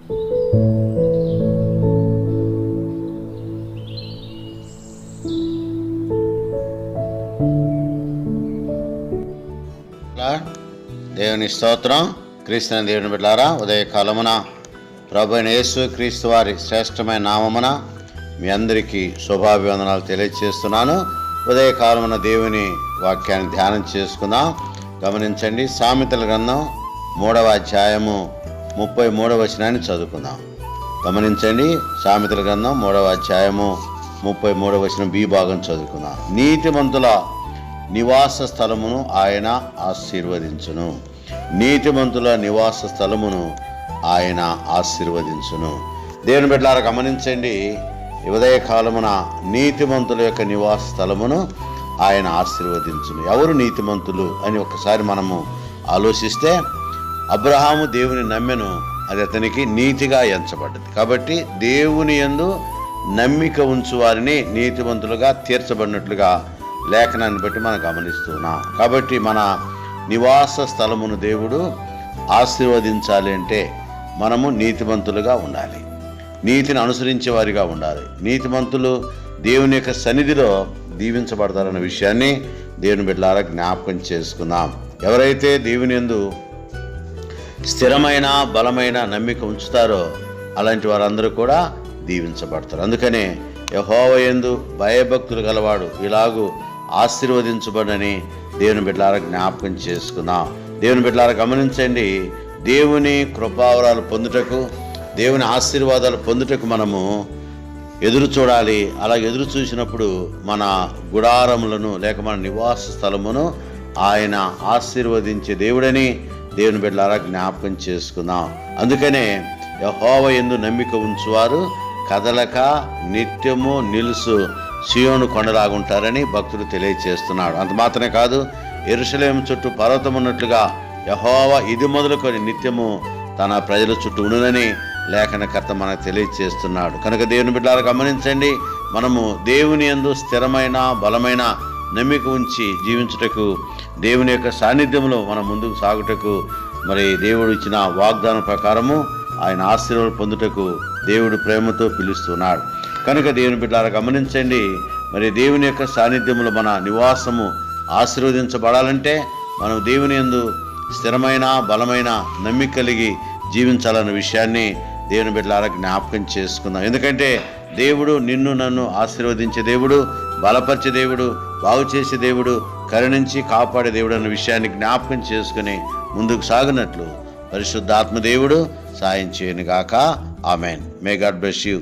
దేవుని స్తోత్రం. క్రీస్తుని దేవుని బిడ్డలారా, ఉదయకాలమున ప్రభువైన యేసు క్రీస్తు వారి శ్రేష్టమైన నామమున మీ అందరికీ శుభాభివందనాలు తెలియజేస్తున్నాను. ఉదయకాలమున దేవుని వాక్యాన్ని ధ్యానం చేసుకుందాం. గమనించండి, సామెతల గ్రంథం 3వ అధ్యాయము 33వ వచనాన్ని చదువుకుందాం. గమనించండి, సామెతల గ్రంథం 3వ అధ్యాయము 33వ వచనం బి భాగం చదువుకుందాం. నీతిమంతుల నివాస స్థలమును ఆయన ఆశీర్వదించును. నీతిమంతుల నివాస స్థలమును ఆయన ఆశీర్వదించును. దేవుని బిడ్డలారా, గమనించండి, ఉదయకాలమున నీతిమంతుల యొక్క నివాస స్థలమును ఆయన ఆశీర్వదించును. ఎవరు నీతిమంతులు అని ఒకసారి మనము ఆలోచిస్తే, అబ్రహాము దేవుని నమ్మెను, అది అతనికి నీతిగా ఎంచబడ్డది. కాబట్టి దేవుని యందు నమ్మిక ఉంచు వారిని నీతిమంతులుగా తీర్చబడినట్లుగా లేఖనాన్ని బట్టి మనం గమనిస్తున్నాం. కాబట్టి మన నివాస స్థలమును దేవుడు ఆశీర్వదించాలి అంటే మనము నీతిమంతులుగా ఉండాలి, నీతిని అనుసరించే వారిగా ఉండాలి. నీతిమంతులు దేవుని యొక్క సన్నిధిలో దీవించబడతారన్న విషయాన్ని దేవుని బిడ్డలారా జ్ఞాపకం చేసుకుందాం. ఎవరైతే దేవుని యందు స్థిరమైన బలమైన నమ్మిక ఉంచుతారో అలాంటి వారందరూ కూడా దీవించబడతారు. అందుకనే యెహోవా యందు భయభక్తులు గలవాడు ఇలాగూ ఆశీర్వదించబడని దేవుని బిడ్డలారా జ్ఞాపకం చేసుకుందాం. దేవుని బిడ్డలారా, గమనించండి, దేవుని కృపావరాలు పొందుటకు, దేవుని ఆశీర్వాదాలు పొందుటకు మనము ఎదురు చూడాలి. అలా ఎదురు చూసినప్పుడు మన గుడారములను లేక మన నివాస స్థలమును ఆయన ఆశీర్వదించే దేవుడని దేవుని బిడ్డలారా జ్ఞాపకం చేసుకుందాం. అందుకనే యెహోవా యందు నమ్మిక ఉంచువారు కదలక నిత్యము నిలుసు సియోను కొండలాగుంటారని భక్తుడు తెలియజేస్తున్నాడు. అంత మాత్రమే కాదు, యెరూషలేము చుట్టూ పర్వతం ఉన్నట్లుగా యెహోవా ఇది మొదలుకొని నిత్యము తన ప్రజల చుట్టూ ఉండునని లేఖనకర్త మనకు తెలియజేస్తున్నాడు. కనుక దేవుని బిడ్డలారా, గమనించండి, మనము దేవుని యందు స్థిరమైన బలమైన నమ్మిక ఉంచి జీవించుటకు, దేవుని యొక్క సాన్నిధ్యంలో మనం ముందుకు సాగుటకు, మరి దేవుడు ఇచ్చిన వాగ్దానం ప్రకారము ఆయన ఆశీర్వాదం పొందుటకు దేవుడు ప్రేమతో పిలుస్తున్నాడు. కనుక దేవుని బిడ్డలారా, గమనించండి, మరి దేవుని యొక్క సాన్నిధ్యంలో మన నివాసము ఆశీర్వదించబడాలంటే మనం దేవుని యందు స్థిరమైన బలమైన నమ్మిక కలిగి జీవించాలన్న విషయాన్ని దేవుని బిడ్డలారా జ్ఞాపకం చేసుకుందాం. ఎందుకంటే దేవుడు నిన్ను నన్ను ఆశీర్వదించే దేవుడు, బలపరిచే దేవుడు, బాగు చేసే దేవుడు, కరుణించి కాపాడే దేవుడు అన్న విషయాన్ని జ్ఞాపకం చేసుకుని ముందుకు సాగినట్లు పరిశుద్ధాత్మ దేవుడు సాయం చేయను గాక. Amen. May God bless you.